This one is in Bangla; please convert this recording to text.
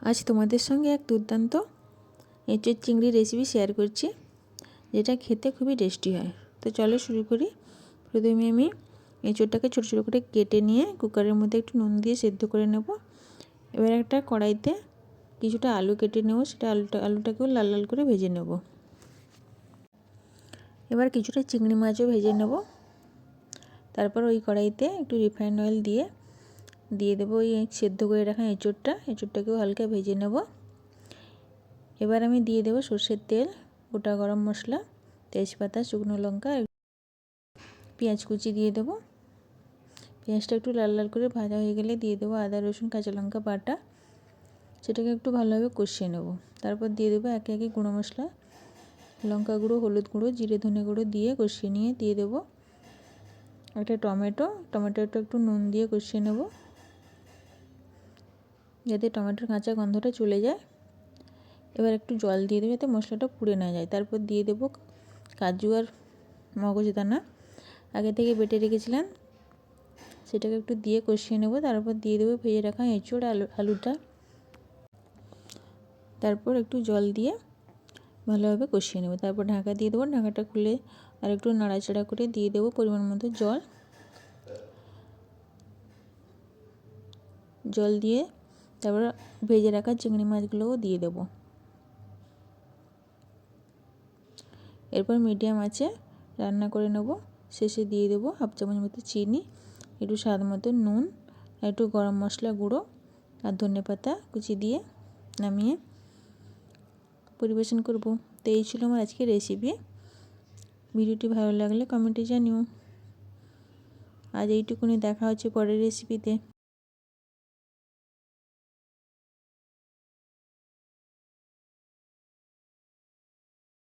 আজ তোমাদের সঙ্গে এক দুর্দান্ত এঁচোড় চিংড়ি রেসিপি শেয়ার করছি, যেটা খেতে খুবই টেস্টি হয়। তো চলো শুরু করি। প্রথমে আমি এঁচোড়টাকে ছোটো ছোটো করে কেটে নিয়ে কুকারের মধ্যে একটু নুন দিয়ে সেদ্ধ করে নেব। এবার একটা কড়াইতে কিছুটা আলু কেটে নেব, সেটা আলুটাকেও লাল লাল করে ভেজে নেব। এবার কিছুটা চিংড়ি মাছও ভেজে নেব। তারপর ওই কড়াইতে একটু রিফাইন্ড অয়েল দিয়ে দেবো ওই সেদ্ধ করে রাখা এঁচোড়টাকেও হালকা ভেজে নেব। এবার আমি দিয়ে দেবো সর্ষের তেল, গোটা গরম মশলা, তেজপাতা, শুকনো লঙ্কা, পেঁয়াজ কুচি দিয়ে দেবো। পেঁয়াজটা একটু লাল লাল করে ভাজা হয়ে গেলে দিয়ে দেবো আদা রসুন কাঁচা লঙ্কা বাটা, সেটাকে একটু ভালোভাবে কষিয়ে নেব। তারপর দিয়ে দেবো একে একে গুঁড়ো মশলা, লঙ্কা গুঁড়ো, হলুদ গুঁড়ো, জিরে ধনে গুঁড়ো দিয়ে কষিয়ে নিয়ে দিয়ে দেবো একটা টমেটোটা একটু নুন দিয়ে কষিয়ে নেব, যাতে টমেটোর কাঁচা গন্ধটা চলে যায়। এবার একটু জল দিয়ে দেবো যাতে মশলাটা পুড়ে না যায়। তারপর দিয়ে দেবো কাজু আর মগজদানা আগে থেকে বেটে রেখেছিলাম, সেটাকে একটু দিয়ে কষিয়ে নেব। তারপর দিয়ে দেবো ভেজে রাখা এঁচোড় আলুটা, তারপর একটু জল দিয়ে ভালোভাবে কষিয়ে নেব। তারপর ঢাকা দিয়ে দেবো। ঢাকাটা খুলে আর একটু নাড়াচাড়া করে দিয়ে দেবো পরিমাণ মতো জল দিয়ে তারপর ভেজে রাখা চিংড়ি মাছগুলোও দিয়ে দেবো। এরপর মিডিয়াম আঁচে রান্না করে নেব। শেষে দিয়ে দেবো হাফ চামচ মতো চিনি, একটু স্বাদ মতো নুন, একটু গরম মশলা গুঁড়ো আর ধনেপাতা কুচি দিয়ে নামিয়ে পরিবেশন করব। তো এই ছিল আমার আজকের রেসিপি। ভিডিওটি ভালো লাগলে কমেন্টে জানিও। আজ এইটুকুনি, দেখা হচ্ছে পরের রেসিপিতে।